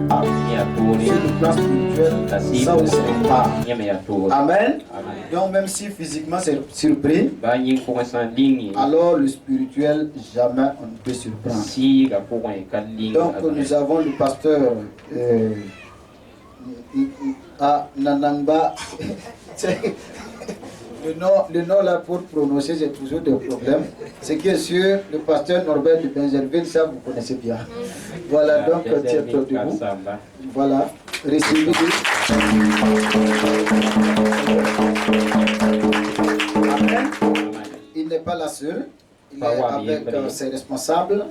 A. Sur le plan spirituel, ça aussi on part. Amen. Donc même si physiquement c'est surpris, alors le spirituel jamais on ne peut surprendre. Donc nous avons le pasteur Nanamba. Le nom là pour prononcer, j'ai toujours des problèmes. Ce qui est sûr, le pasteur Norbert de Benjerville, ça vous connaissez bien. Voilà, donc tiens-toi debout. Voilà, recevez-le. Amen. Il n'est pas là seul, il est avec ses responsables.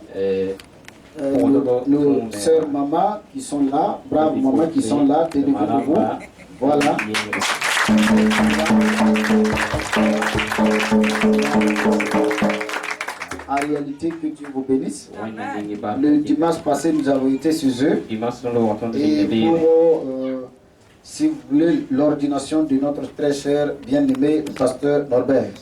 Nos sœurs maman qui sont là, braves maman qui sont là, tenez-vous debout. Voilà. En réalité, que Dieu vous bénisse. Le dimanche passé, nous avons été sur eux. Et pour, si vous voulez, l'ordination de notre très cher bien-aimé pasteur Norbert.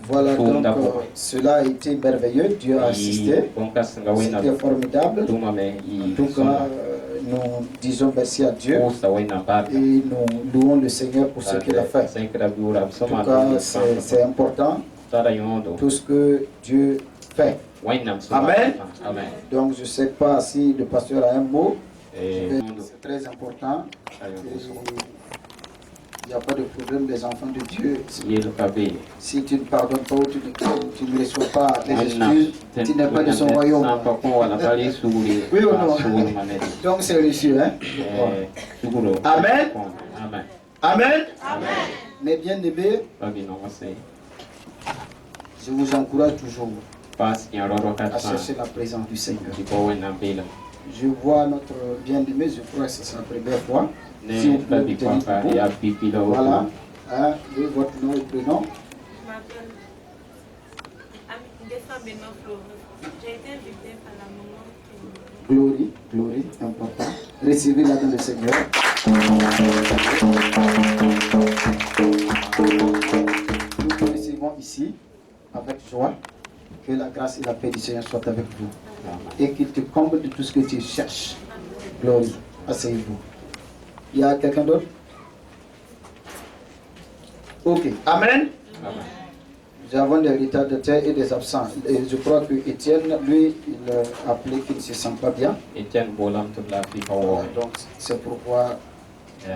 Voilà, donc cela a été merveilleux. Dieu a assisté. C'était formidable. En tout cas, nous disons merci à Dieu et nous louons le Seigneur pour ce qu'il a fait. En tout cas, c'est important tout ce que Dieu fait. Amen. Donc je ne sais pas si le pasteur a un mot. C'est très important. Il n'y a pas de problème des enfants de Dieu. Si tu ne pardonnes pas ou tu ne reçois pas les excuses, tu n'es pas de son royaume. Oui ou non? Donc c'est reçu, hein? Amen. Amen. Mais bien aimés, je vous encourage toujours à chercher la présence du Seigneur. Je vois notre bien-aimé, je crois que c'est sa première fois. Si vous pouvez vous tenir debout. Voilà. Votre nom et prénom. Je m'appelle Defa Benoflo. J'ai été invitée par la maman. Glory, important. Recevez-la dans le Seigneur. Nous vous recevons ici avec joie. Que la grâce et la paix du Seigneur soient avec vous. Et qu'il te comble de tout ce que tu cherches. Glory. Asseyez-vous. Il y a quelqu'un d'autre? Ok. Amen. Nous avons des retardataires et des absents. Et je crois que Étienne, lui, il a appelé qu'il ne se sent pas bien. Donc c'est pourquoi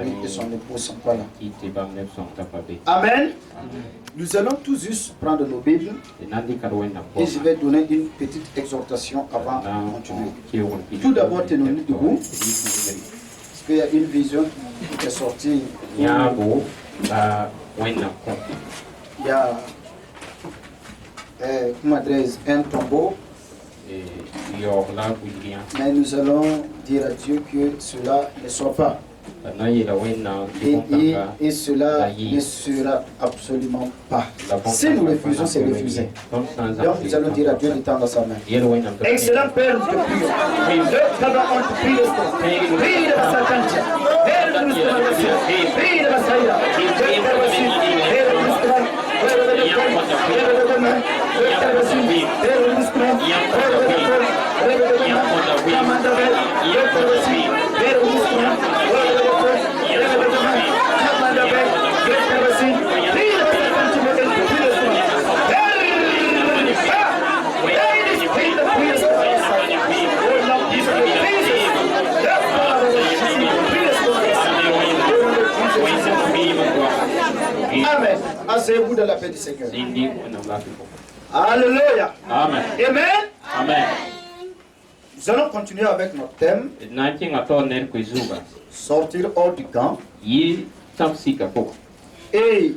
lui et son épouse ne sont pas là. Amen. Nous allons tous juste prendre nos Bibles et je vais donner une petite exhortation avant de continuer. Tout d'abord, tenons-nous debout. Parce qu'il y a une vision qui est sortie. Il y a un tombeau. Mais nous allons dire à Dieu que cela ne soit pas. Et cela ne sera absolument pas. Si nous refusons, c'est refusé. Donc nous allons dire à Dieu d'étendre sa main. Excellent Père, nous te prions. On te prie de toi. Prie de la Satantia. Père de nous prie de la Saïda. Père de Amen. Asseyez-vous dans la paix du Seigneur. Alléluia. Amen. Amen. Nous allons continuer avec notre thème. Sortir hors du camp. Et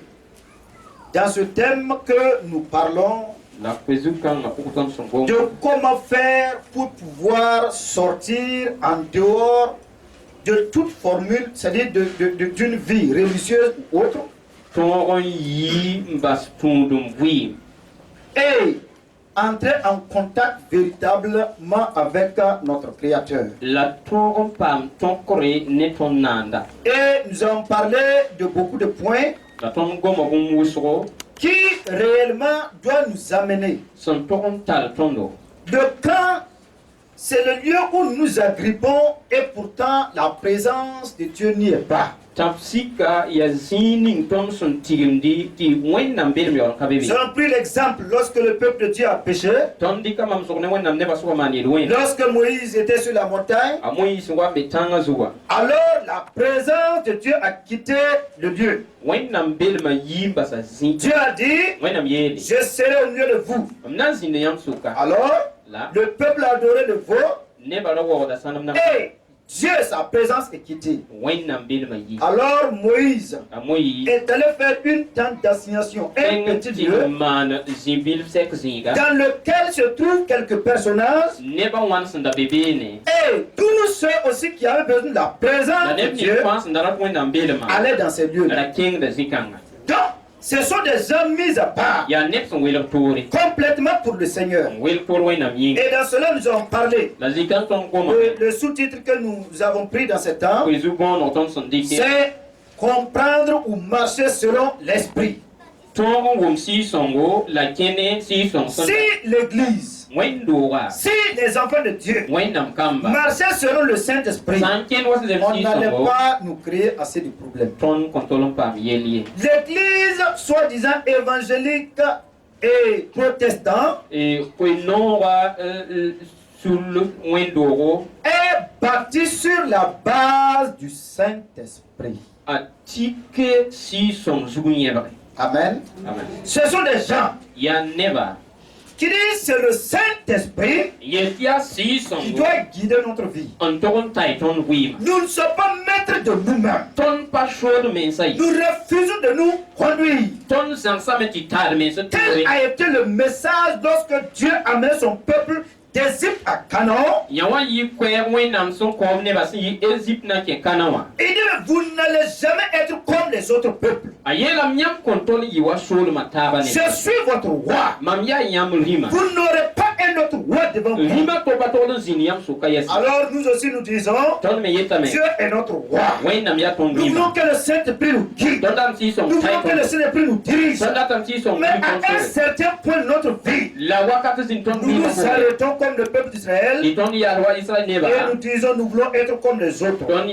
dans ce thème que nous parlons de comment faire pour pouvoir sortir en dehors de toute formule, c'est-à-dire d'une vie religieuse ou autre. Et entrer en contact véritablement avec notre Créateur. Et nous avons parlé de beaucoup de points qui réellement doivent nous amener de quand c'est le lieu où nous nous agrippons et pourtant la présence de Dieu n'y est pas. Nous avons pris l'exemple lorsque le peuple de Dieu a péché. Lorsque Moïse était sur la montagne, alors la présence de Dieu a quitté le lieu. Dieu a dit, je serai au milieu de vous. Alors, le peuple a adoré le veau. Et Dieu, sa présence est quittée. Alors Moïse est allé faire une tente d'assignation, un petit lieu dans lequel se trouvent quelques personnages et tous ceux aussi qui avaient besoin de la présence de Dieu allaient dans ces lieux. Donc, ce sont des gens mis à part, complètement pour le Seigneur. Et dans cela, nous avons parlé. Le sous-titre que nous avons pris dans ce temps, c'est comprendre ou marcher selon l'esprit. Si l'église, si les enfants de Dieu marchaient selon le Saint-Esprit, on n'allait pas nous créer assez de problèmes. L'église, soi-disant évangélique et protestant, est bâtie sur la base du Saint-Esprit. Amen. Ce sont des gens qui disent c'est le Saint-Esprit qui doit guider notre vie. Nous ne sommes pas maîtres de nous-mêmes. Nous refusons de nous conduire. Tel a été le message lorsque Dieu amenait son peuple d'Égypte à Canaan. Il dit, vous n'allez jamais être comme les autres peuples. Je suis votre roi. Vous n'aurez pas un autre roi devant vous. Alors nous aussi nous disons, Dieu est notre roi. Nous voulons que le Saint-Esprit nous guide. Nous voulons que le Saint-Esprit nous dirige. Mais à un certain point de notre vie, nous nous arrêtons comme le peuple d'Israël et nous disons nous voulons être comme les autres. On veut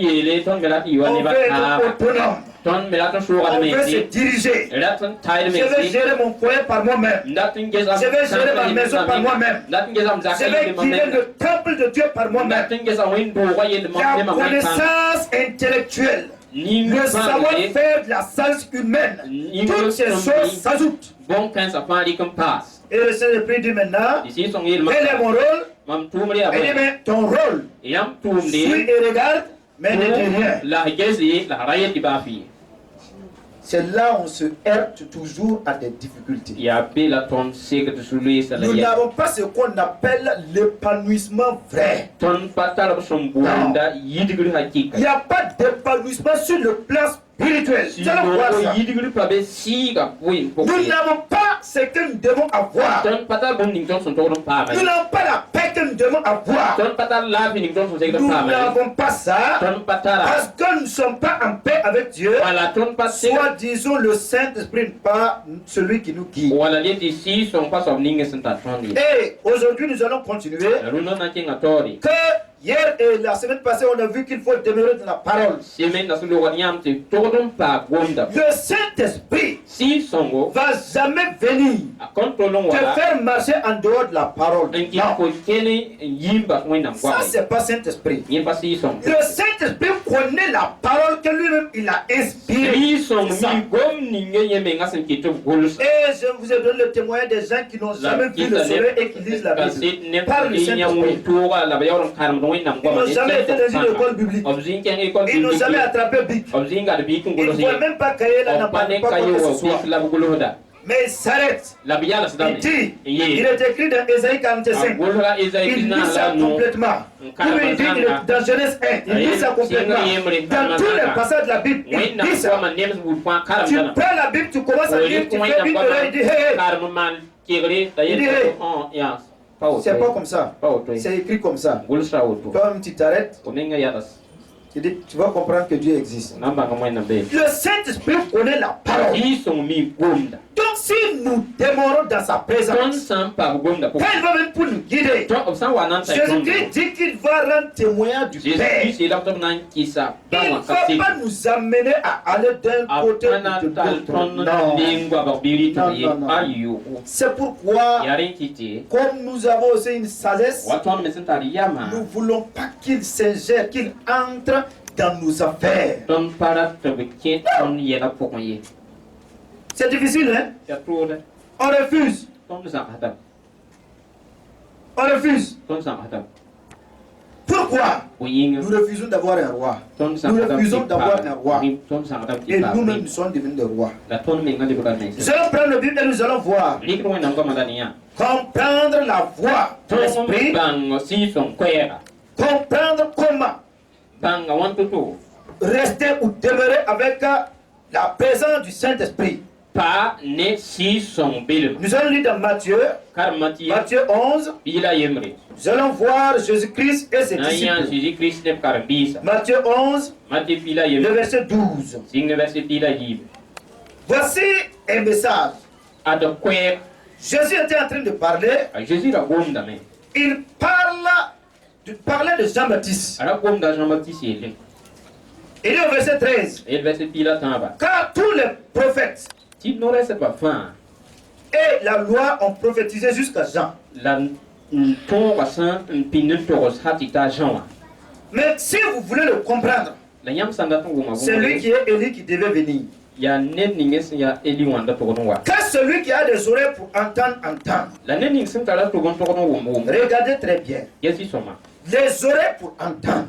être autonome. On veut se diriger. Je vais gérer mon foyer par moi-même. Je vais gérer ma maison par moi-même. Je vais guider le temple de Dieu par moi-même. La connaissance intellectuelle, le savoir-faire de la science humaine, toutes ces choses s'ajoutent. Et le Saint-Esprit dit maintenant, quel est mon rôle? Il dit, mais ton rôle, suis et regarde, mais ne dis rien. C'est là où on se heurte toujours à des difficultés. Nous n'avons pas ce qu'on appelle l'épanouissement vrai. Non. Il n'y a pas d'épanouissement sur le plan spirituel. Nous n'avons pas ce que nous devons avoir. Nous n'avons pas la paix que nous devons avoir. Nous n'avons pas ça parce que nous ne sommes pas en paix avec Dieu. Soit disons le Saint-Esprit n'est pas celui qui nous guide. Et aujourd'hui nous allons continuer. Que hier et la semaine passée, on a vu qu'il faut demeurer dans la parole. Le Saint-Esprit va jamais venir te faire marcher en dehors de la parole. Non. Ça, c'est pas Saint-Esprit. Le Saint-Esprit connaît la parole que lui-même il a inspirée. Et je vous ai donné le témoignage des gens qui n'ont jamais vu le soleil et qui lisent la Bible. Par le Saint-Esprit. Ils n'ont jamais été dans une école biblique. Ils n'ont jamais attrapé Bic. Ils ne voient même pas cahier là, pas quoi que ce soit. Mais il s'arrête. Il dit, il est écrit dans Ésaïe 45. Il lit ça complètement. Il dit dans Genèse 1, il lit ça complètement. Dans tous les passages de la Bible, il dit ça. Tu prends la Bible, tu commences à lire, tu fais une oreille, il dit hey. C'est pas comme ça. C'est écrit comme ça. Toi-même, tu t'arrêtes. Tu vas comprendre que Dieu existe. Le Saint-Esprit connaît la parole. Donc si nous demeurons dans sa présence, quand il va venir pour nous guider, Jésus-Christ dit qu'il va rendre témoignage du Père. Il ne va pas nous amener à aller d'un côté ou de l'autre. Non. C'est pourquoi, comme nous avons aussi une sagesse, nous ne voulons pas qu'il s'ingère, qu'il entre dans nos affaires. C'est difficile, hein? On refuse. On refuse. Pourquoi? Nous refusons d'avoir un roi. Nous refusons d'avoir un roi. Et nous-mêmes, nous sommes devenus des rois. Nous allons prendre le Bible et nous allons voir. Comprendre la voix de l'Esprit. Comprendre comment rester ou demeurer avec la présence du Saint-Esprit. Nous allons lire dans Matthieu 11. Nous allons voir Jésus-Christ et ses disciples. Matthieu 11, le verset 12. Voici un message. Jésus était en train de parler. Il parlait de Jean-Baptiste. Il est au verset 13. Car tous les prophètes et la loi ont prophétisé jusqu'à Jean. Mais si vous voulez le comprendre, c'est lui qui est Élie qui devait venir. Car celui qui a des oreilles pour entendre, entendre. Regardez très bien. Les oreilles pour entendre.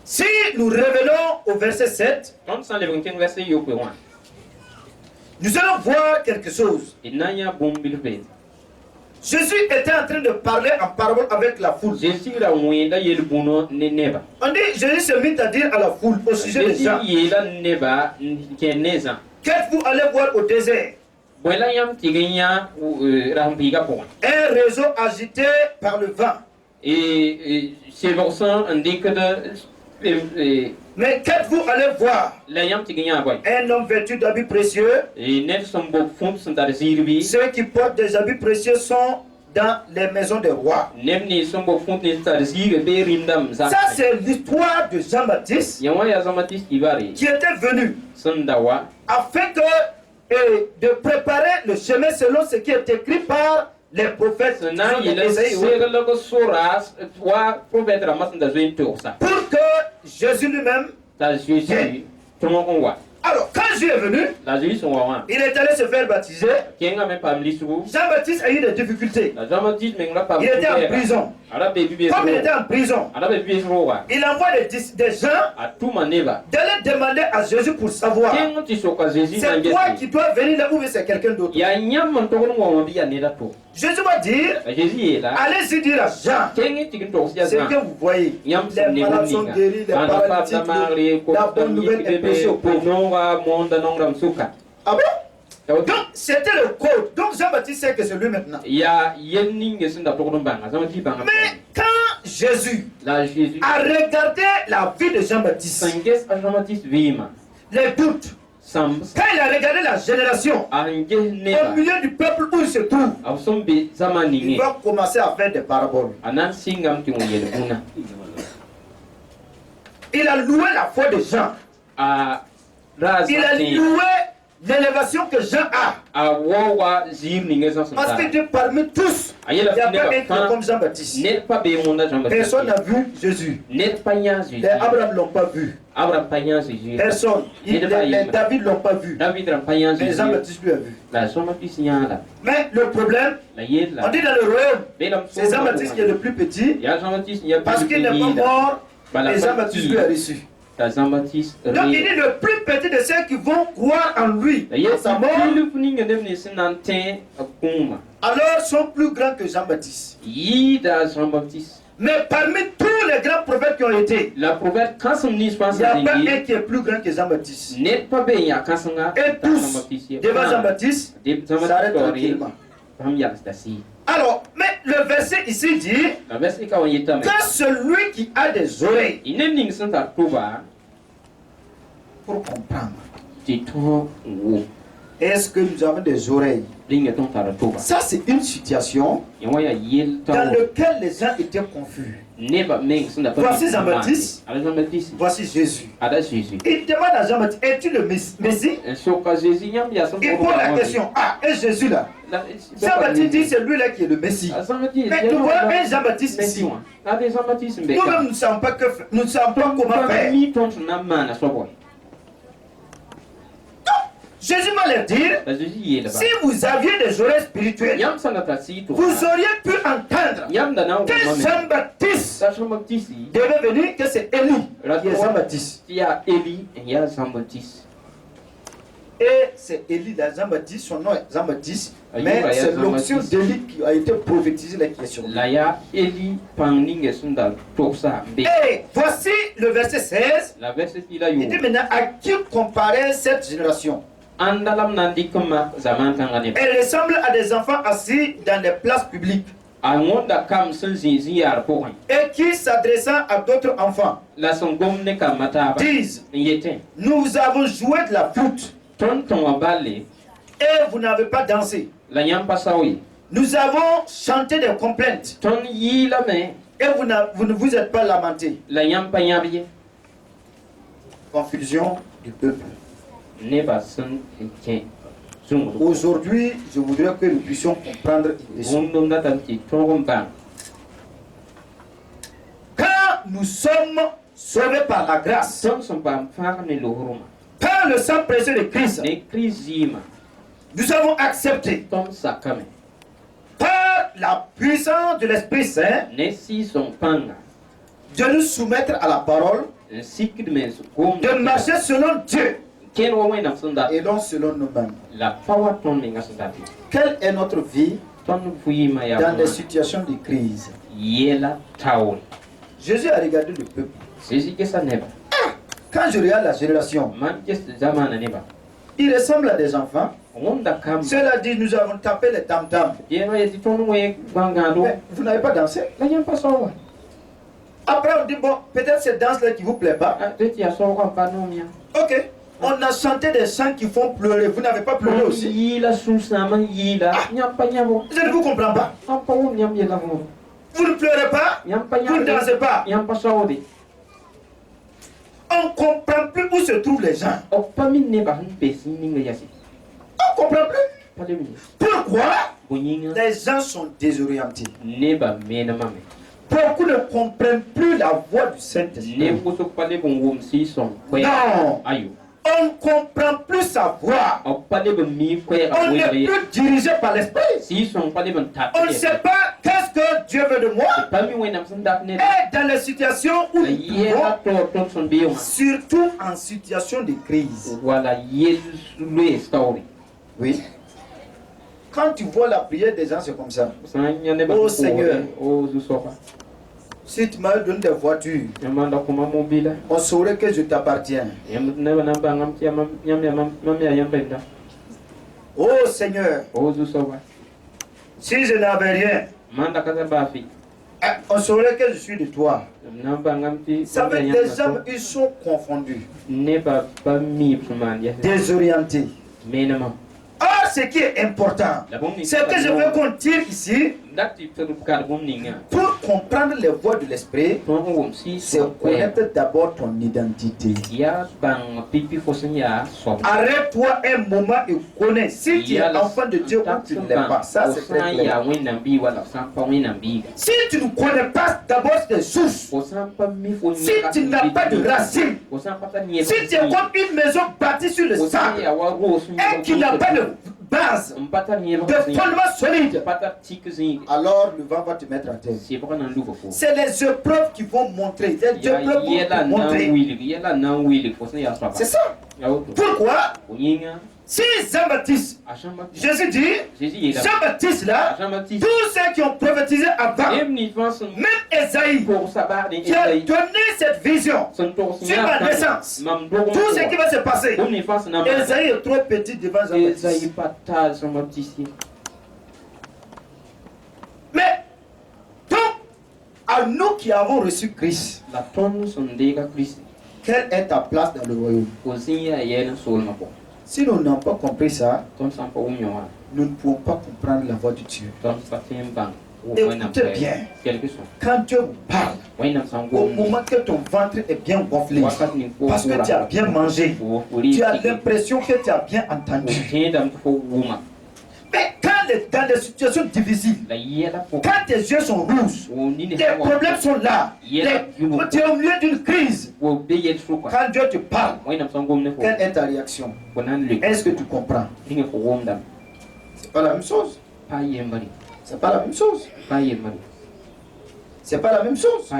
Si nous revenons au verset 7, nous allons voir quelque chose. Jésus était en train de parler en parabole avec la foule. On dit Jésus se mit à dire à la foule au sujet des gens. Qu'êtes-vous allé voir au désert? Un réseau agité par le vent. Mais qu'êtes-vous allé voir? Un homme vêtu d'habits précieux. Ceux qui portent des habits précieux sont dans les maisons des rois. Ça, c'est l'histoire de Jean-Baptiste qui était venu afin de préparer le chemin selon ce qui est écrit par les prophètes. Pour que Jésus lui-même vienne. Alors, quand Jésus est venu, il est allé se faire baptiser. Jean-Baptiste a eu des difficultés. Il était en prison. Comme il était en prison, il envoie des gens d'aller demander à Jésus pour savoir c'est toi qui dois venir là ou c'est quelqu'un d'autre. Jésus va dire, allez-y dire à Jean, c'est que vous voyez, les malades sont guéris, les paralytiques, la bonne nouvelle est prêchée au pauvres. Ah bon? Donc c'était le code. Donc Jean-Baptiste sait que c'est lui maintenant. Mais quand Jésus a regardé la vie de Jean-Baptiste, les doutes, quand il a regardé la génération au milieu du peuple où il se trouve, il va commencer à faire des paraboles. Il a loué la foi de Jean. Il a loué l'élévation que Jean a. Parce que Dieu parmi tous, il n'y a pas un qui est comme Jean-Baptiste. Personne n'a vu Jésus. Les Abraham ne l'ont pas vu. Personne. Les David ne l'ont pas vu. Mais Jean-Baptiste lui a vu. Mais le problème, on dit dans le royaume, c'est Jean-Baptiste qui est le plus petit. Parce qu'il n'est pas mort, et Jean-Baptiste lui a reçu. Donc il est le plus petit de ceux qui vont croire en lui. Sa mort, alors sont plus grands que Jean-Baptiste. Mais parmi tous les grands prophètes qui ont été, il n'y a pas un qui est plus grand que Jean-Baptiste. Et tous, devant Jean-Baptiste, s'arrêtent tranquillement. Alors, mais le verset ici dit que celui qui a des oreilles pour comprendre. Est-ce que nous avons des oreilles? Ça, c'est une situation dans laquelle les gens étaient confus. Voici Jean-Baptiste, voici Jésus. Il demande à Jean-Baptiste, es-tu le Messie? Il pose la question, ah, et Jésus là? Jean-Baptiste dit, c'est lui là qui est le Messie. Mais tu vois un Jean-Baptiste ici. Nous-mêmes, nous ne savons pas comment faire. Jésus va leur dire, si vous aviez des oreilles spirituelles, vous auriez pu entendre que Jean-Baptiste devait venir, que c'est Élie qui est Jean-Baptiste. Et c'est Élie, Jean-Baptiste, son nom est Jean-Baptiste, mais c'est l'onction d'Élie qui a été prophétisée la question. Et voici le verset 16. Il dit maintenant, à qui comparer cette génération? Elle ressemble à des enfants assis dans des places publiques et qui, s'adressant à d'autres enfants, disent, nous avons joué de la flûte et vous n'avez pas dansé. Nous avons chanté des complaintes et vous ne vous êtes pas lamenté. Confusion du peuple. Aujourd'hui, je voudrais que nous puissions comprendre quand nous sommes sauvés par la grâce, par le sang précieux de Christ, nous avons accepté par la puissance de l'Esprit Saint de nous soumettre à la parole, de marcher selon Dieu et non selon nous-mêmes. Quelle est notre vie dans des situations de crise? Jésus a regardé le peuple. Quand je regarde la génération, il ressemble à des enfants. Cela dit, nous avons tapé les tam-tams. Vous n'avez pas dansé? Après, on dit, bon, peut-être cette danse-là qui ne vous plaît pas. Ok. On a chanté des chants qui font pleurer. Vous n'avez pas pleuré aussi? Je ne vous comprends pas. Vous ne pleurez pas? Vous ne dansez pas? On ne comprend plus où se trouvent les gens. On ne comprend plus. Pourquoi? Les gens sont désorientés. Beaucoup ne comprennent plus la voix du Saint-Esprit. Non. On ne comprend plus sa voix. On n'est plus dirigé par l'Esprit. On ne sait pas qu'est-ce que Dieu veut de moi. Et dans les situations où nous vivons, surtout en situation de crise. Oui. Quand tu vois la prière des gens, c'est comme ça. Oh Seigneur, si tu m'as donné des voitures, on saurait que je t'appartiens. Oh Seigneur, si je n'avais rien, on saurait que je suis de toi. Ça veut dire que les gens, ils sont confondus, désorientés. Or, ce qui est important, c'est que je veux qu'on tire ici, pour comprendre les voies de l'esprit, c'est connaître d'abord ton identité. Arrête-toi un moment et connais. Si tu es enfant de Dieu ou tu ne l'es pas, ça c'est très clair. Si tu ne connais pas d'abord tes sources, si tu n'as pas de racines, si tu es comme une maison bâtie sur le sable et qui n'a pas de base, de fondement solide, alors le vent va te mettre à terre. C'est les épreuves qui vont montrer. Les épreuves vont montrer. C'est ça. Pourquoi? Si Jean-Baptiste, Jésus dit, Jean-Baptiste là, tous ceux qui ont prophétisé avant, même Esaïe, qui a donné cette vision sur ma naissance, tout ce qui va se passer, Esaïe est trop petit devant Jean-Baptiste. Mais À nous qui avons reçu Christ, quelle est ta place dans le royaume? Si nous n'avons pas compris ça, nous ne pouvons pas comprendre la voix de Dieu. Écoutez bien, quand Dieu vous parle, au moment que ton ventre est bien gonflé, parce que tu as bien mangé, tu as l'impression que tu as bien entendu. Mais quand dans des situations difficiles, quand tes yeux sont rouges, les problèmes sont là, tu es au milieu d'une crise, quand Dieu te parle, quelle est ta réaction? Est-ce que tu comprends? C'est pas la même chose. C'est pas la même chose. C'est pas la même chose.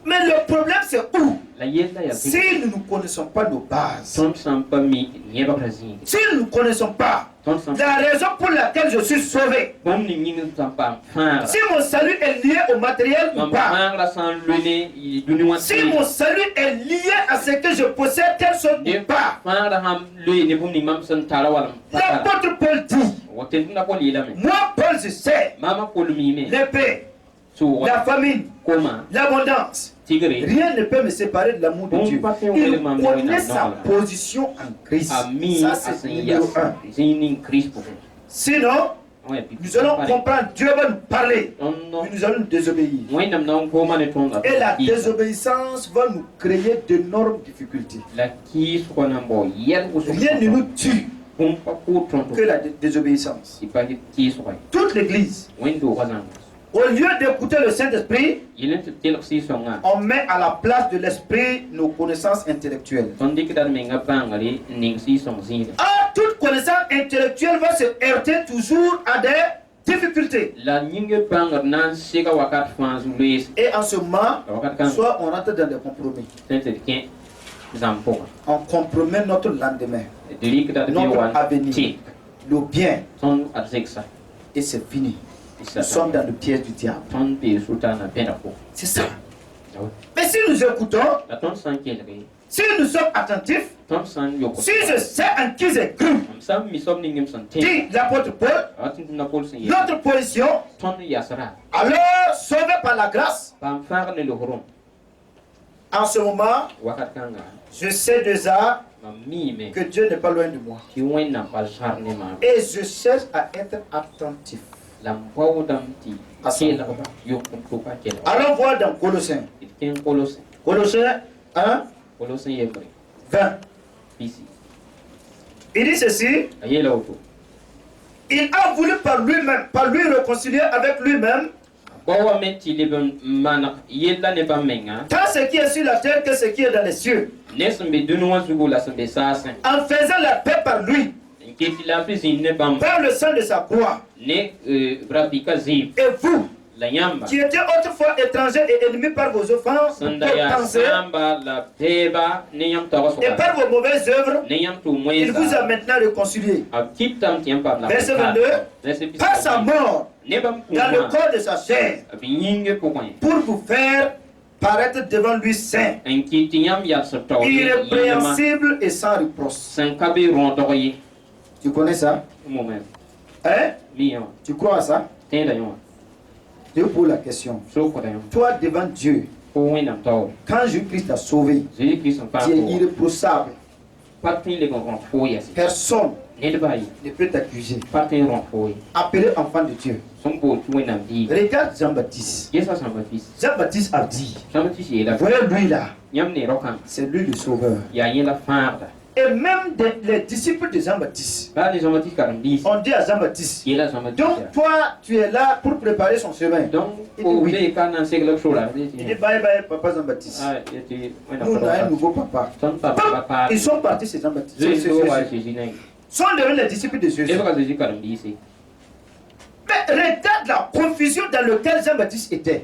Mais le problème c'est où? Si nous ne connaissons pas nos bases, si nous ne connaissons pas la raison pour laquelle je suis sauvé, si mon salut est lié au matériel ou pas, si mon salut est lié à ce que je possède quelque chose ou pas, l'apôtre Paul dit, moi Paul je sais, l'épée, la famine, l'abondance, rien ne peut me séparer de l'amour de Dieu. Il connaît sa position en Christ. Ça c'est numéro 1. Sinon, nous allons comprendre, Dieu va nous parler, mais nous allons nous désobéir. Et la désobéissance va nous créer d'énormes difficultés. Rien ne nous tue que la désobéissance. Toute l'église, au lieu d'écouter le Saint-Esprit, on met à la place de l'Esprit nos connaissances intellectuelles. Ah, toute connaissance intellectuelle va se heurter toujours à des difficultés. Et en ce moment, soit on rentre dans des compromis. On compromet notre lendemain, notre avenir, le bien. Et c'est fini. Nous sommes dans le piège du diable. C'est ça. Mais si nous écoutons, si nous sommes attentifs, si je sais en qui j'ai cru, dit l'apôtre Paul, notre position, alors sauvé par la grâce, en ce moment, je sais déjà que Dieu n'est pas loin de moi. Et je cherche à être attentif. Allons voir dans Colossiens. Colossiens 1, 20. Il dit ceci. Il a voulu par lui réconcilier avec lui-même tant ce qui est sur la terre que ce qui est dans les cieux, en faisant la paix par lui, par le sang de sa croix. Et vous, qui étiez autrefois étrangers et ennemis par vos offenses, vos pensées, et par vos mauvaises œuvres, il vous a maintenant réconciliés. Verset 22. Par sa mort, dans le corps de sa chair, pour vous faire paraître devant lui saint, irrépréhensible et sans reproche. Tu connais ça? Hein? Tu crois à ça? Dieu pose la question. Toi devant Dieu, quand Jésus-Christ t'a sauvé, tu es irréprochable. Personne ne peut t'accuser. Appelé enfant de Dieu. Regarde Jean-Baptiste. Jean-Baptiste a dit, voyez lui là, c'est lui le sauveur. Et même les disciples de Jean-Baptiste, on dit à Jean-Baptiste, donc toi tu es là pour préparer son chemin. Il dit oui. Il dit bye bye papa Jean-Baptiste. Nous on a un nouveau papa. Ils sont partis chez Jean-Baptiste. Sont devenus les disciples de Jésus. Mais regarde la confusion dans laquelle Jean-Baptiste était.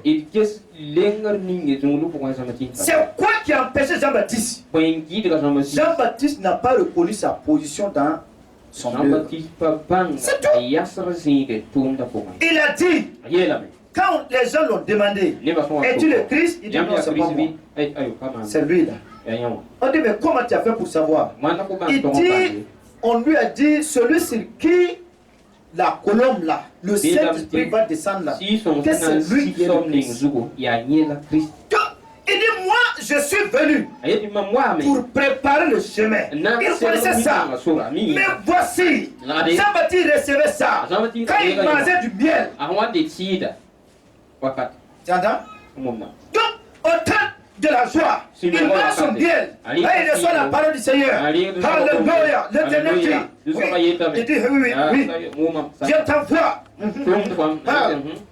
C'est quoi qui a empêché Jean-Baptiste? Jean-Baptiste n'a pas reconnu sa position dans son œuvre. C'est tout. Il a dit, quand les gens l'ont demandé, es-tu le Christ? Il dit non, c'est pas moi. C'est lui là. On dit mais comment tu as fait pour savoir? Il dit, on lui a dit, celui sur qui la colombe là, le Saint-Esprit va descendre là. Que c'est lui qui est le Christ. Il dit, moi, je suis venu pour préparer le chemin. Il connaissait ça. Mais voici, Jean-Baptiste recevait ça. Quand il mangeait du miel. Tu entends? Donc, autant de la joie, il mange son miel. Là, il reçoit la parole du Seigneur. Alléluia. L'éternel dit, oui, il dit, oui, je t'envoie.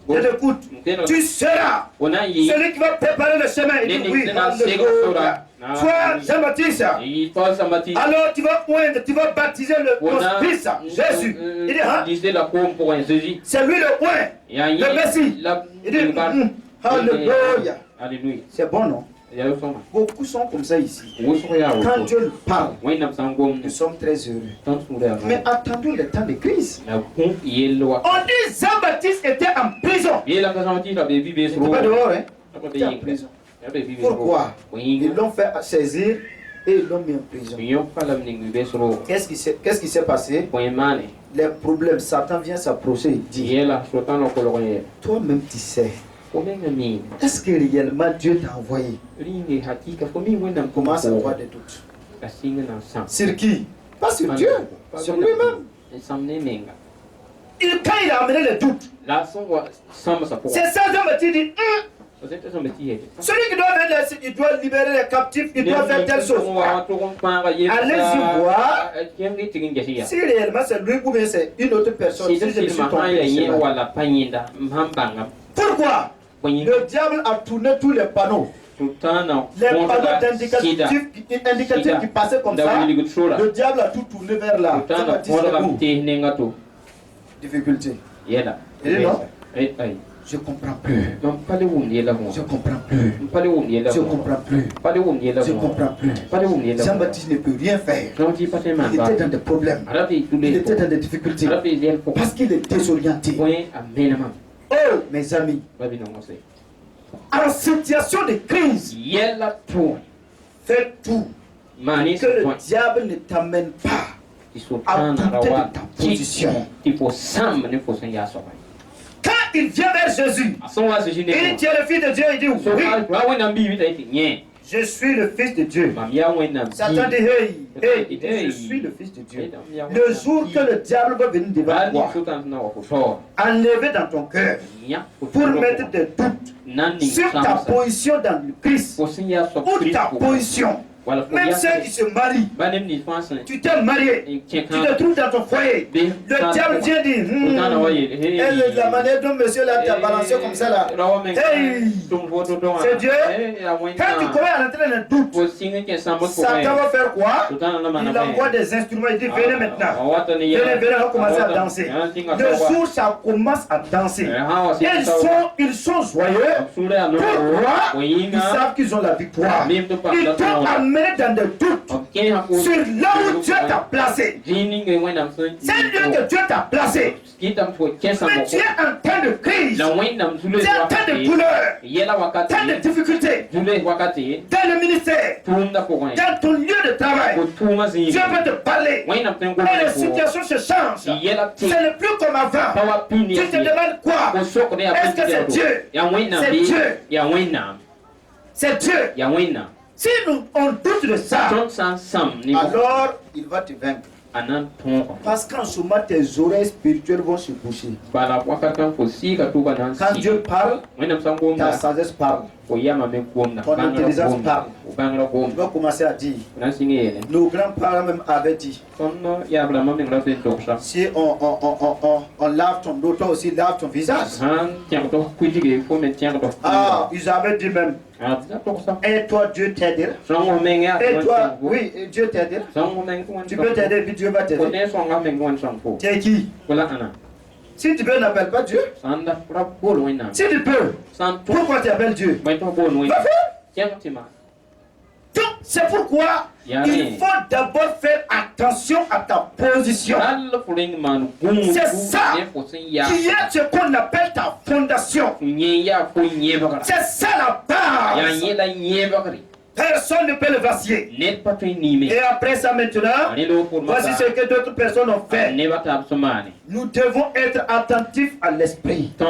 Je t'écoute. Tu seras celui qui va préparer le chemin. Il dit, oui, alléluia. Toi, Jean-Baptiste, alors tu vas poindre, tu vas baptiser le fils Jésus. Il dit, c'est lui le point, le Messie. Il dit, alléluia. C'est bon, non? Beaucoup sont comme ça ici. Quand Dieu parle, nous sommes très heureux. Mais attendons le temps de crise. On dit Jean-Baptiste était en prison. Il n'était pas dehors, hein? Il était en prison. Pourquoi? Ils l'ont fait saisir et ils l'ont mis en prison. Qu'est-ce qui s'est passé? Les problèmes, Satan vient s'approcher et dit, toi-même tu sais. Est-ce que réellement Dieu t'a envoyé? On commence à avoir des doutes. Sur qui? Pas sur Dieu, sur lui-même. Quand il a amené les doutes, c'est ça Jean-Baptiste dit, celui qui doit venir, il doit libérer les captifs, il doit faire telle chose. Allez-y voir si réellement c'est lui ou bien c'est une autre personne. Si je me suis trompé, pourquoi? Le diable a tourné tous les panneaux. Les panneaux indicatifs qui passaient comme ça, le diable a tout tourné vers là. Difficulté. Et non? Je comprends plus. Je comprends plus. Je comprends plus. Je comprends plus. Jean-Baptiste ne peut rien faire. Il était dans des problèmes. Il était dans des difficultés. Parce qu'il est désorienté. Oh, mes amis. En situation de crise, fais tout que le diable ne t'amène pas à douter de ta position. Quand il vient vers Jésus, il dit, tu es le Fils de Dieu, il dit oui. Je suis le Fils de Dieu. Satan dit, hey, je suis le Fils de Dieu. Le jour que le diable va venir devant toi, enlever dans ton cœur, pour mettre des doutes sur ta position dans le Christ, ou ta position. Même ceux qui se marient, tu t'es marié, tu te trouves dans ton foyer, le diable vient dire, la manière dont monsieur là t'a balancé comme ça là, hey, c'est Dieu. Quand tu commences à rentrer dans le doute, Satan va faire quoi? Il envoie des instruments, il dit venez maintenant, venez, on va commencer à danser. Le jour ça commence à danser, ils sont joyeux. Pourquoi? Ils savent qu'ils ont la victoire. Ils t'ont amené dans des doutes sur là où Dieu t'a placé. C'est Dieu que Dieu t'a placé. Mais tu es en temps de crise, tu es en temps de douleur, temps de difficulté, dans le ministère, dans ton lieu de travail. Dieu veut te parler. Et les situations se changent. Ce n'est plus comme avant. Tu te demandes quoi? Est-ce que c'est Dieu? C'est Dieu. C'est Dieu. Si on doute de ça, alors il va te vaincre. Parce qu'en ce moment, tes oreilles spirituelles vont se boucher. Quand Dieu parle, ta sagesse parle. Ton intelligence parle. Tu vas commencer à dire. Nos grands-parents même avaient dit. Si on lave ton dos, toi aussi lave ton visage. Ah, ils avaient dit même. Et toi, Dieu t'aidera. Et toi, oui, Dieu t'aidera. Tu peux t'aider, puis Dieu va t'aider. Tu es qui? Si tu peux, n'appelle pas Dieu. Si tu peux, pourquoi tu appelles Dieu? Va faire. Donc, c'est pourquoi il faut d'abord faire attention à ta position. C'est ça qui est ce qu'on appelle ta fondation. C'est ça la base. Personne ne peut le vaciller. Et après ça maintenant, voici ce que d'autres personnes ont fait. Nous devons être attentifs à l'esprit. Il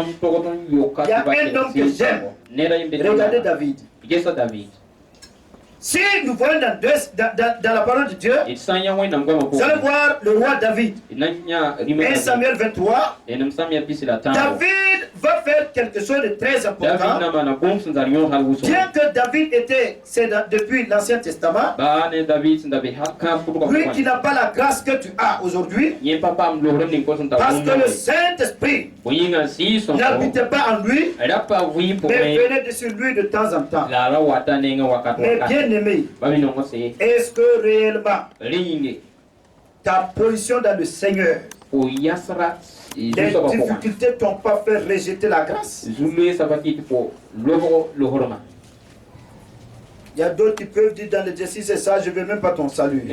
y a un homme que j'aime. Regardez David. Si nous voyons dans la parole de Dieu, vous allez voir le roi David. 1 Samuel 23, David va faire quelque chose de très important. Bien que David était, depuis l'Ancien Testament, lui qui n'a pas la grâce que tu as aujourd'hui, parce que le Saint-Esprit n'habitait pas en lui, mais venait sur lui de temps en temps. Mais bien aimé, est-ce que réellement ta position dans le Seigneur, les difficultés t'ont pas fait rejeter la grâce? Il y a d'autres qui peuvent dire dans l'exercice, c'est ça, je ne veux même pas ton salut.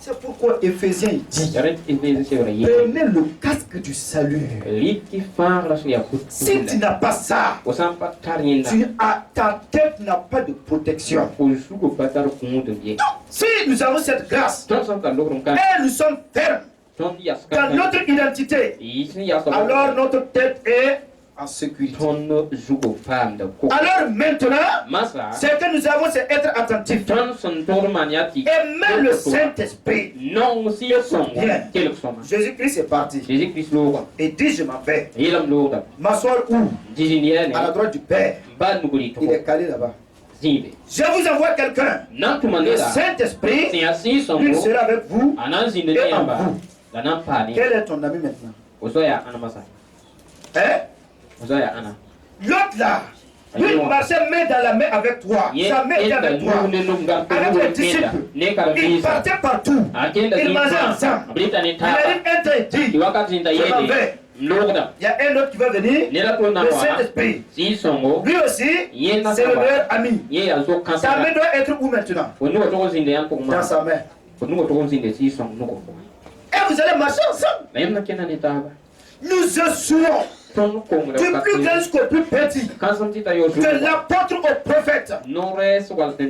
C'est pourquoi Éphésiens dit, prenez le casque du salut. Si tu n'as pas ça, ta tête n'a pas de protection. Si nous avons cette grâce, et nous sommes fermes dans notre identité, alors notre tête est en sécurité. Alors maintenant, ce que nous avons, c'est être attentifs. Et même le Saint-Esprit. Jésus-Christ est parti. Et dit, je m'en vais. M'asseoir où? À la droite du Père. Il est calé là-bas. Je vous envoie quelqu'un. Le Saint-Esprit, il sera avec vous et en vous. Quel est ton ami maintenant? Hein? L'autre là, lui marchait main dans la main avec toi. Sa main était avec toi. Avec les disciples. Il partait partout. Ils mangeaient ensemble. Il arrive un temps et dit, je m'en vais. Il y a un autre qui va venir, le Saint-Esprit. Lui aussi, c'est le meilleur ami. Sa main doit être où maintenant? Dans sa main. Et vous allez marcher ensemble. Nous échouons. Du plus grand jusqu'au plus petit, de l'apôtre au prophète,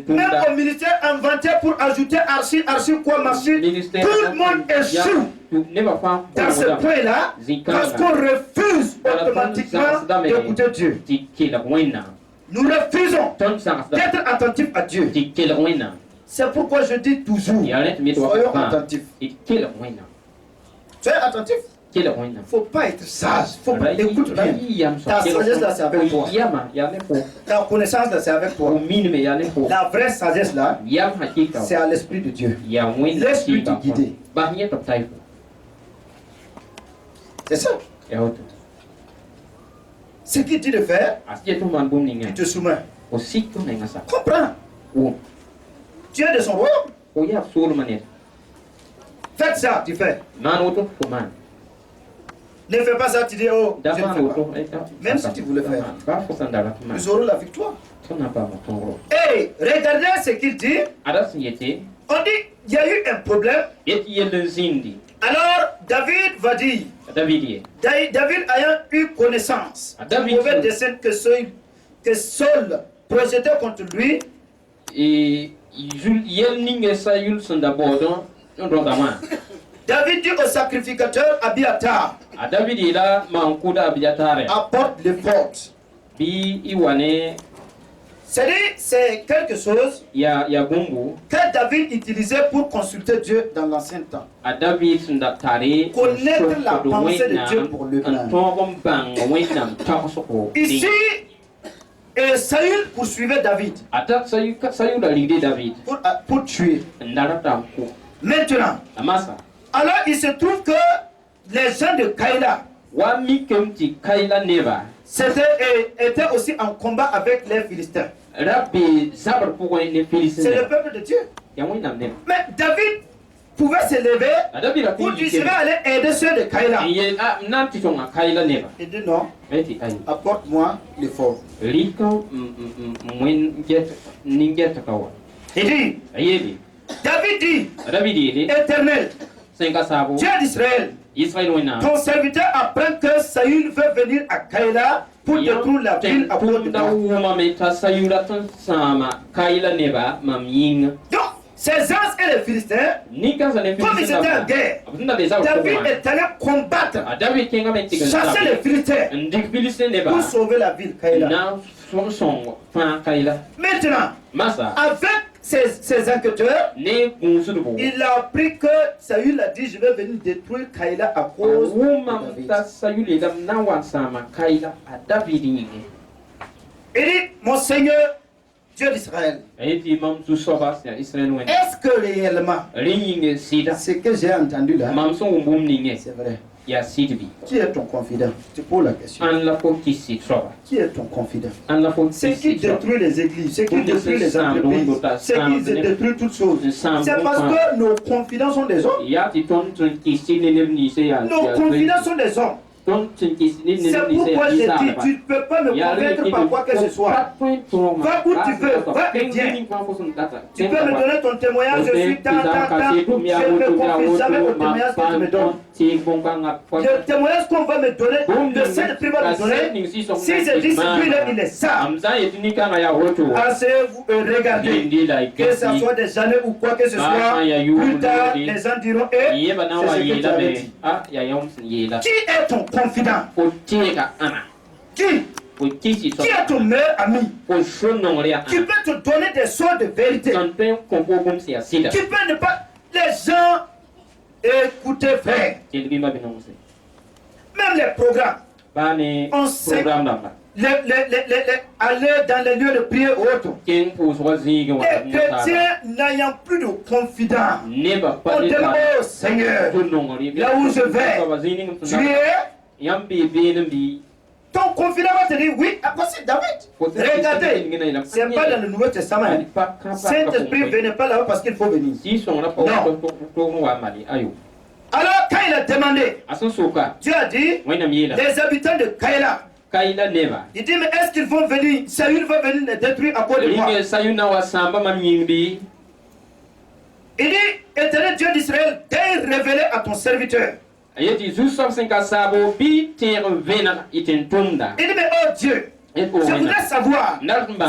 même au ministère inventé pour ajouter archi, quoi, machine, tout le monde échoue dans ce point-là, parce qu'on refuse automatiquement d'écouter Dieu. Nous refusons d'être attentifs à Dieu. C'est pourquoi je dis toujours, soyons attentifs. Soyez attentifs. Il ne faut pas être sage. Faut pas écouter bien. Ta sagesse là, c'est avec toi. Ta connaissance là, c'est avec toi. La vraie sagesse là, c'est à l'Esprit de Dieu. L'Esprit te guide. C'est ça. Ce qu'il dit de faire, tu te soumets. Comprends. Tu es de son royaume. Faites ça, tu fais. Ne fais pas ça, tu dis, oh, je ne fais pas. Même si tu voulais faire, nous aurons la victoire. Et regardez ce qu'il dit. On dit, il y a eu un problème. Alors, David va dire, David ayant eu connaissance du mauvais dessein que Saul projetait contre lui, David dit au sacrificateur Abiatar, apporte les portes. C'est quelque chose que David utilisait pour consulter Dieu dans l'ancien temps. Connaître la pensée de Dieu pour lui-même. Ici, Saül poursuivait David pour tuer. Maintenant, alors il se trouve que les gens de Kaïla étaient aussi en combat avec les Philistins. C'est le peuple de Dieu. Mais David pouvait se lever pour dire je vais aller aider ceux de Kaïla. Il dit non, apporte-moi l'effort. Il dit, David dit, Éternel, Dieu d'Israël, ton serviteur apprend que Saül veut venir à Kaïla pour détruire la ville à cause de toi. Donc, ces anges et les Philistins, comme ils étaient en guerre, David est allé combattre, chasser les Philistins pour sauver la ville Kaïla. Maintenant, avec ses enquêteurs, il a appris que Saül a dit: je vais venir détruire Kaïla à cause de David. Il dit: mon Seigneur, Dieu d'Israël, est-ce que réellement ce que j'ai entendu là, c'est vrai? Qui est ton confident? Tu poses la question. Qui est ton confident? C'est qui détruit les églises, c'est qui détruit les entreprises, c'est qui détruit toutes choses. C'est parce que nos confidents sont des hommes. Nos confidents sont des hommes. C'est pourquoi je dis: tu ne peux pas me convaincre par quoi que ce soit. Va où tu veux, va et viens. Tu peux me donner ton témoignage: je suis tant. Je ne me confie jamais au témoignage que tu me donnes. Le témoignage qu'on va me donner, le Saint-Esprit va me donner. Si je dis celui-là, il est ça. Asseyez-vous et regardez. Que ce soit des années ou quoi que ce soit, plus tard, les gens diront: c'est ce que tu avais dit. Qui est ton confident? Qui est ton meilleur ami? Qui peut te donner des soins de vérité? Qui peut ne pas... Les gens, écoutez frère, même les programmes, on sait aller dans les lieux de prière ou autres. Les chrétiens n'ayant plus de confident, on demande: oh Seigneur, là où je vais, tu es. Ton confident va te dire: oui, après c'est David. Regardez, c'est pas dans le Nouveau Testament. Saint-Esprit ne venait pas là-bas parce qu'il faut venir. Non. Alors quand il a demandé, Dieu a dit: les habitants de Kaïla. Il dit: mais est-ce qu'ils vont venir? Saül va venir les détruire à cause de moi. Il dit: Éternel Dieu d'Israël, dès révélé à ton serviteur. Il dit: mais oh Dieu, je voudrais savoir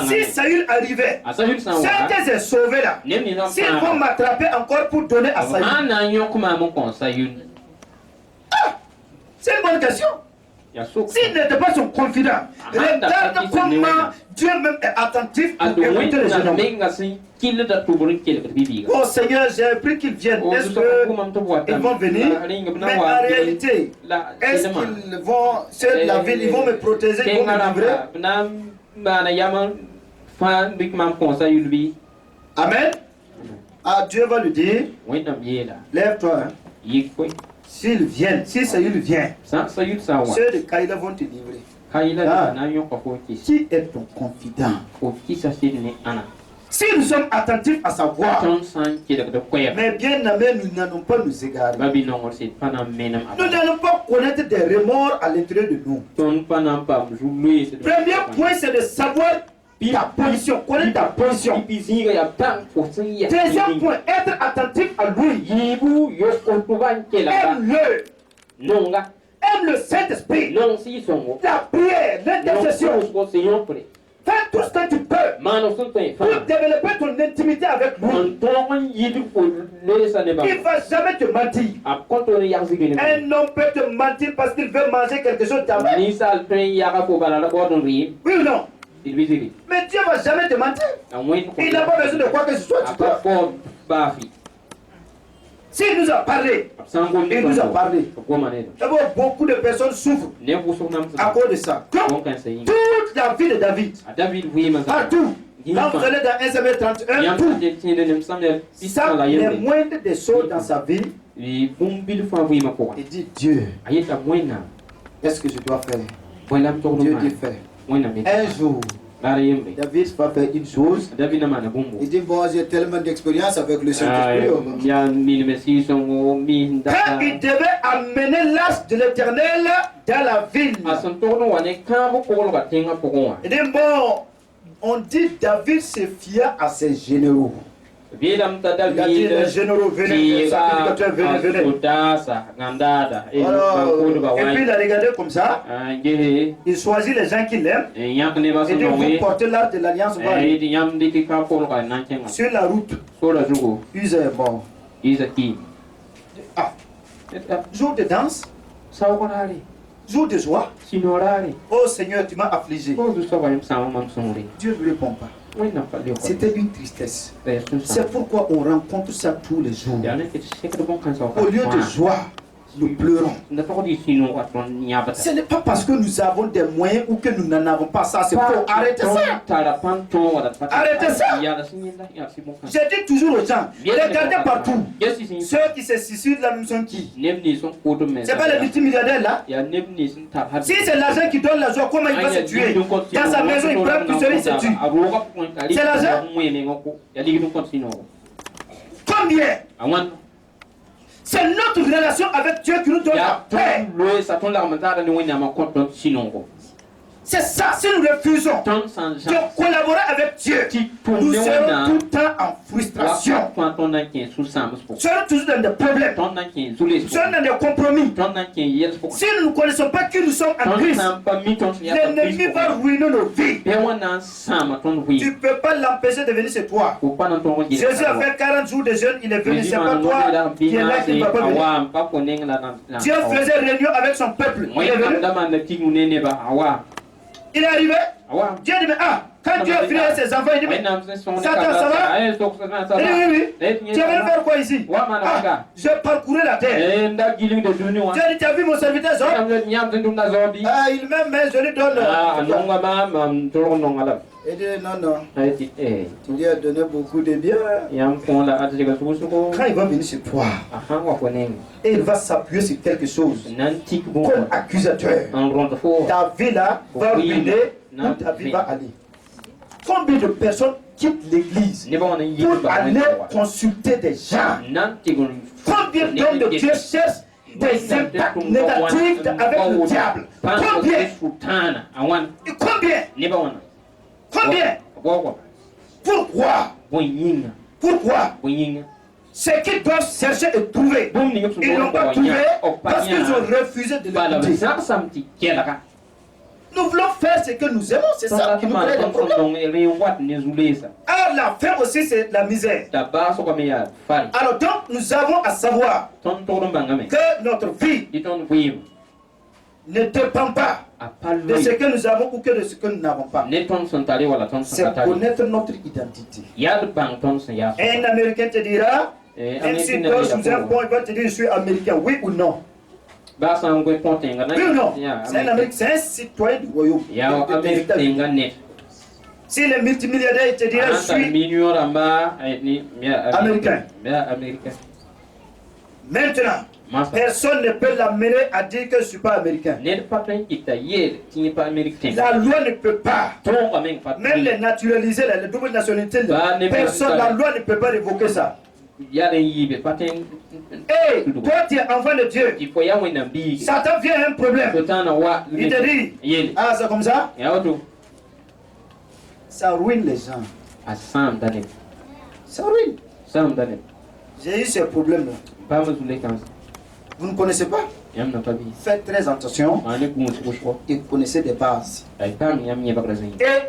si Saül arrivait, si est sauvé là, s'ils vont m'attraper encore pour donner à Saül. C'est une bonne question. S'il n'était pas son confident, regarde comment Dieu même est attentif pour écouter les gens. Oh Seigneur, j'ai appris qu'ils viennent. Est-ce qu'ils vont venir? Mais en réalité, est-ce qu'ils vont, ceux de la ville, ils vont me protéger, ils vont me livrer? Amen. Ah, Dieu va lui dire: lève-toi. S'ils viennent, si Saül vient, ceux de Kaïla vont te livrer. Qui est ton confident? Si nous sommes attentifs à savoir, mais bien aimés, nous n'allons pas nous égarer. Nous n'allons pas connaître des remords à l'intérieur de nous. Premier point, c'est de savoir ta position, connaître ta position. Deuxième point, être attentif à lui. Aime-le. Aime le Saint-Esprit. La prière, l'intercession. Fais tout ce que tu peux pour développer ton intimité avec lui. Il ne va jamais te mentir. Un homme peut te mentir parce qu'il veut manger quelque chose d'avant. Oui ou non? Mais Dieu ne va jamais te mentir. Il n'a pas besoin de quoi que ce soit. S'il nous a parlé, il nous a parlé. D'abord, beaucoup de personnes souffrent à cause de ça. Donc, toute la vie de David, partout, quand vous allez dans 1 Samuel 31, tout, ça, les moindres des choses dans sa vie, il dit: Dieu, qu'est-ce que je dois faire? Dieu dit: fais. Un jour, David va faire une chose. Il dit: bon, j'ai tellement d'expérience avec le Saint-Esprit. Quand il devait amener l'âge de l'Éternel dans la ville, il dit: bon, on dit David se fia à ses généraux. Il a dit les généraux venaient, les sacrificateurs venaient. Alors, et puis il a regardé comme ça. Il choisit les gens qu'il aime. Et dit vous portez l'arche de l'alliance. Sur la route, Uza est mort. Ah, jour de danse, jour de joie. Oh Seigneur, tu m'as affligé. Dieu ne répond pas. C'était une tristesse. C'est pourquoi on rencontre ça tous les jours. Au lieu de joie, nous pleurons. Ce n'est pas parce que nous avons des moyens ou que nous n'en avons pas. Ça, c'est pour arrêter ça. Arrêtez ça. J'ai dit toujours aux gens, regardez partout. Ceux qui se suicident là, nous sont qui? C'est pas les multimilliardaires là. Si c'est l'argent qui donne la joie, comment il va se tuer? Dans sa maison, il pleure, tout seul, il se tue. C'est l'argent. Combien? C'est notre relation avec Dieu qui nous donne la paix. C'est ça, si nous refusons de collaborer avec Dieu, nous serons tout le temps en frustration. Nous serons toujours dans des problèmes. Nous serons dans des compromis. Si nous ne connaissons pas que nous sommes en Christ, l'ennemi va ruiner nos vies. Tu ne peux pas l'empêcher de venir chez toi. Jésus a fait 40 jours de jeûne, il est venu. C'est pas toi qui est là qui ne va pas venir. Dieu faisait réunion avec son peuple. Il est venu. Il est arrivé. Dieu dit, mais quand Dieu a fini avec ses enfants, il dit, mais Satan, ça va? Il dit, oui. Tu vas faire quoi ici? Je parcourais la terre. Dieu dit, tu as vu mon serviteur Job? Il m'aime, je lui donne. Il dit, non. Tu lui as donné beaucoup de bien. Quand il va venir chez toi, et il va s'appuyer sur quelque chose comme accusateur, ta vie là va ruiner, où ta vie va aller. Combien de personnes quittent l'église pour aller consulter des gens? Combien d'hommes de Dieu cherchent des impacts négatifs avec le diable? Combien? Pourquoi? Ce qu'ils doivent chercher et trouver, ils n'ont pas trouvé parce qu'ils ont refusé de l'écouter. Nous voulons faire ce que nous aimons, c'est ça qui nous crée des problèmes. Alors la fin aussi, c'est la misère. Alors donc, nous avons à savoir que notre vie ne dépend pas de ce que nous avons ou que de ce que nous n'avons pas. C'est connaître notre identité. Un Américain te dira, même si tu dors sous un pont, il va te dire je suis américain, oui ou non? Oui ou non? C'est un citoyen du royaume. Si les multimilliardaires te diraient je suis américain. Maintenant, personne ne peut l'amener à dire que je ne suis pas américain. La loi ne peut pas. Même les naturalisés, les doubles nationalités, personne, la loi ne peut pas révoquer ça. Hey, toi tu es enfant de Dieu. Satan vient à un problème. Il te dit, c'est comme ça. Ça ruine les gens. Ça ruine. J'ai eu ce problème-là. Vous ne connaissez pas? Faites très attention et connaissez des bases. Et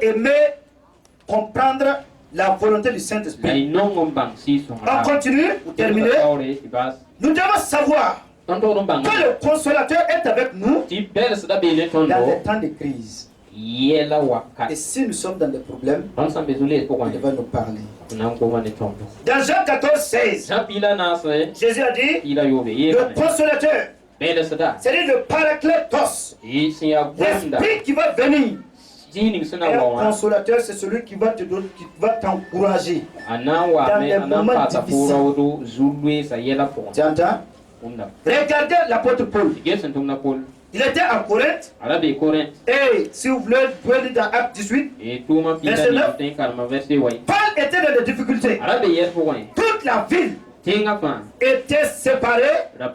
aimez comprendre la volonté du Saint-Esprit. On continue pour terminer. Nous devons savoir que le consolateur est avec nous dans les temps de crise. Et si nous sommes dans des problèmes, il va nous parler. Dans Jean 14, 16, Jésus a dit, le consolateur, c'est-à-dire le paraclétos, l'esprit qui va venir. Un consolateur, c'est celui qui va te donner, qui va t'encourager dans les moments difficiles. Tu entends? Regardez l'apôtre Paul. Il était à Corinthe. Et si vous voulez lire dans Acte 18, verset 9, Paul était dans des difficultés. Toute la ville était séparée à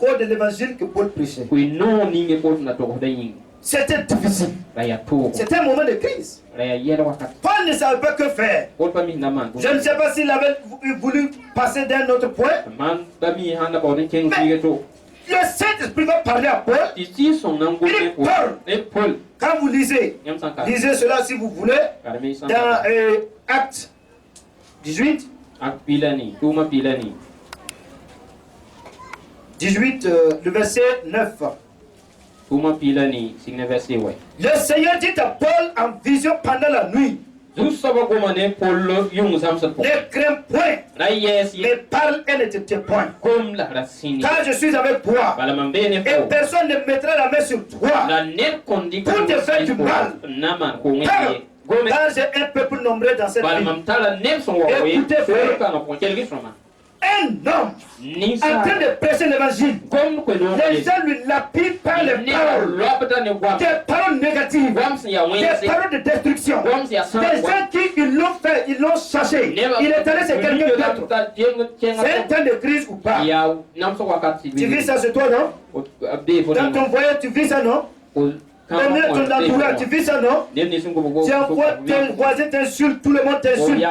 cause de l'évangile que Paul prêchait. C'était difficile. C'était un moment de crise. Paul ne savait pas que faire. Je ne sais pas s'il avait voulu passer d'un autre point. Mais le Saint-Esprit va parler à Paul. Il dit Paul, quand vous lisez cela si vous voulez, dans Actes 18. 18, le verset 9. Le Seigneur dit à Paul en vision pendant la nuit: ne crains point, mais parle et ne te tais point. Car je suis avec toi, et personne ne mettra la main sur toi pour te faire du mal. Car j'ai un peuple nombreux dans cette ville. Écoutez, frère, un homme en train de prêcher l'évangile, les gens lui lapident par les paroles, des paroles négatives, des paroles de destruction, des gens qui l'ont fait, ils l'ont cherché, il est allé chez quelqu'un d'autre. C'est un temps de crise ou pas? Tu vis ça sur toi, non? Dans ton voyage, tu vis ça, non? Dans ton entourage, tu vis ça, non? Tu envoies tes voisins t'insultent, tout le monde t'insulte. Tu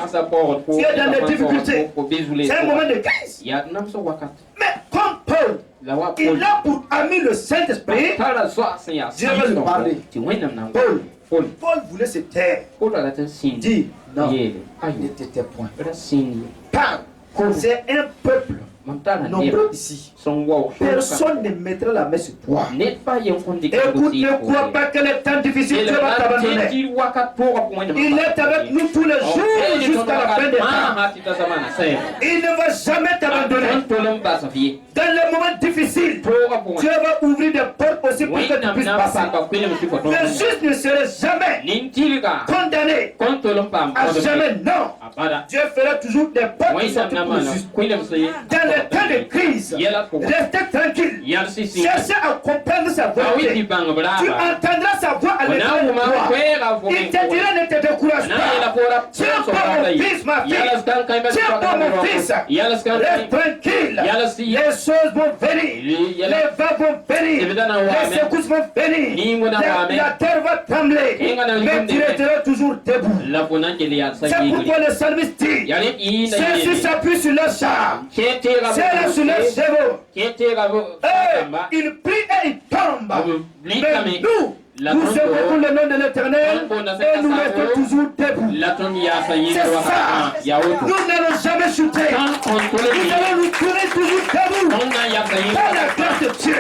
es dans des difficultés. C'est un moment de crise. Mais comme Paul, il a pour ami le Saint-Esprit, Dieu va lui parler. Paul voulait se taire. Dit, non, ne te tais point. Parle. C'est un peuple nombreux ici. Personne ne mettra la main sur toi. Écoute, ne crois pas que les temps difficiles, Dieu va t'abandonner. Il est avec nous tous les jours jusqu'à la fin des temps. Il ne va jamais t'abandonner. Dans les moments difficiles, Dieu va ouvrir des portes aussi pour que tu puisses passer. Le juste ne serait jamais condamné. À jamais, non. Dieu fera toujours des portes qui sont pour le juste. Dans les temps de crise, restez tranquille. Cherchez à comprendre sa voix. Tu entendras sa voix à l'intérieur de toi. Il te dira: ne te décourage pas. Tiens pas mon fils, ma fille. Tiens pas mon fils. Reste tranquille. Les choses vont venir. Les vents vont venir. Les secousses vont venir. La terre va trembler. Mais tu resteras toujours debout. C'est pourquoi le psalmiste dit: ceux-ci s'appuient sur leur char. C'est sur les chevaux. Il prie et il tombe. Mais nous évoquons le nom de l'Éternel et nous restons toujours debout. C'est ça. Nous n'allons jamais chuter. Nous allons nous tourner toujours debout. Par la grâce de Dieu.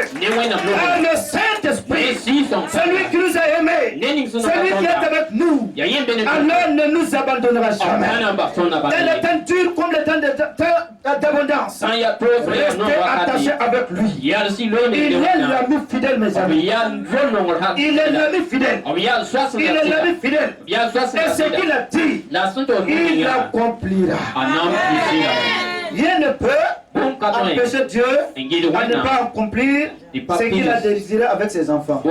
Par le Saint-Esprit. Celui qui nous a aimés. Celui qui est avec nous. Alors ne nous abandonnera jamais. Dans les temps durs comme les temps d'abondance, restez attachés avec lui. Il est l'ami fidèle, mes amis. Il est l'ami fidèle. Il est l'ami fidèle. Et ce qu'il a dit, il l'accomplira. Rien ne peut empêcher Dieu à ne pas accomplir ce qu'il a désiré avec ses enfants.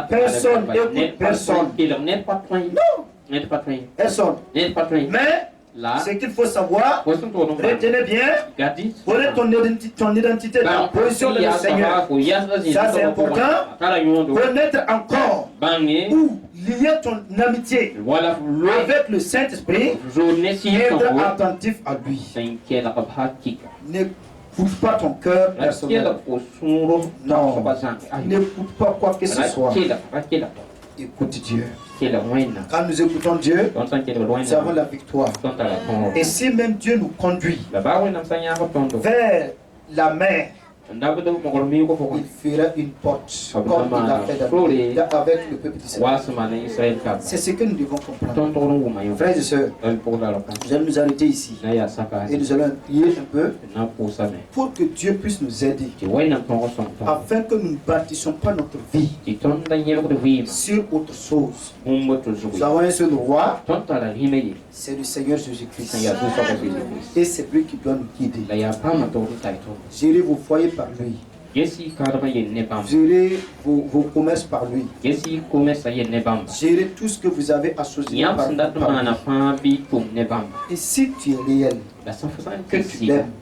Personne n'écoute personne. Non. Personne. Mais ce qu'il faut savoir, retenez bien, connais ton identité dans la position de le Seigneur. Ça c'est important. Connaître encore où lier ton amitié avec le Saint-Esprit, être attentif à lui. N'écoute pas ton cœur personnel. Non, n'écoute pas quoi que ce soit. Écoute Dieu. Quand nous écoutons Dieu, nous avons la victoire. Et si même Dieu nous conduit vers la mer, il fera une porte comme il a fait avec le peuple d'Israël. C'est ce que nous devons comprendre. Frères et sœurs, nous allons nous arrêter ici et nous allons prier un peu pour que Dieu puisse nous aider afin que nous ne bâtissions pas notre vie sur autre chose. Nous avons un seul roi, c'est le Seigneur Jésus-Christ. Et c'est lui qui doit nous guider. Gérez vos foyers par lui. Gérez vos commerces par lui. Gérez tout ce que vous avez associé par lui. Et si tu es réel, que tu l'aimes,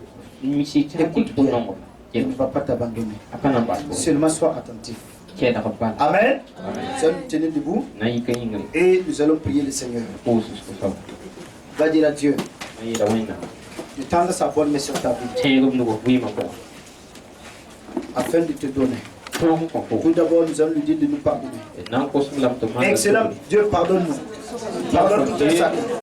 écoute bien, il ne va pas t'abandonner. Seulement sois attentif. Amen. Nous allons nous tenir debout et nous allons prier le Seigneur. Va dire à Dieu de tendre sa bonne main sur ta vie afin de te donner. Tout d'abord, nous allons lui dire de nous pardonner. Excellent Dieu, pardonne-nous. Pardonne-nous.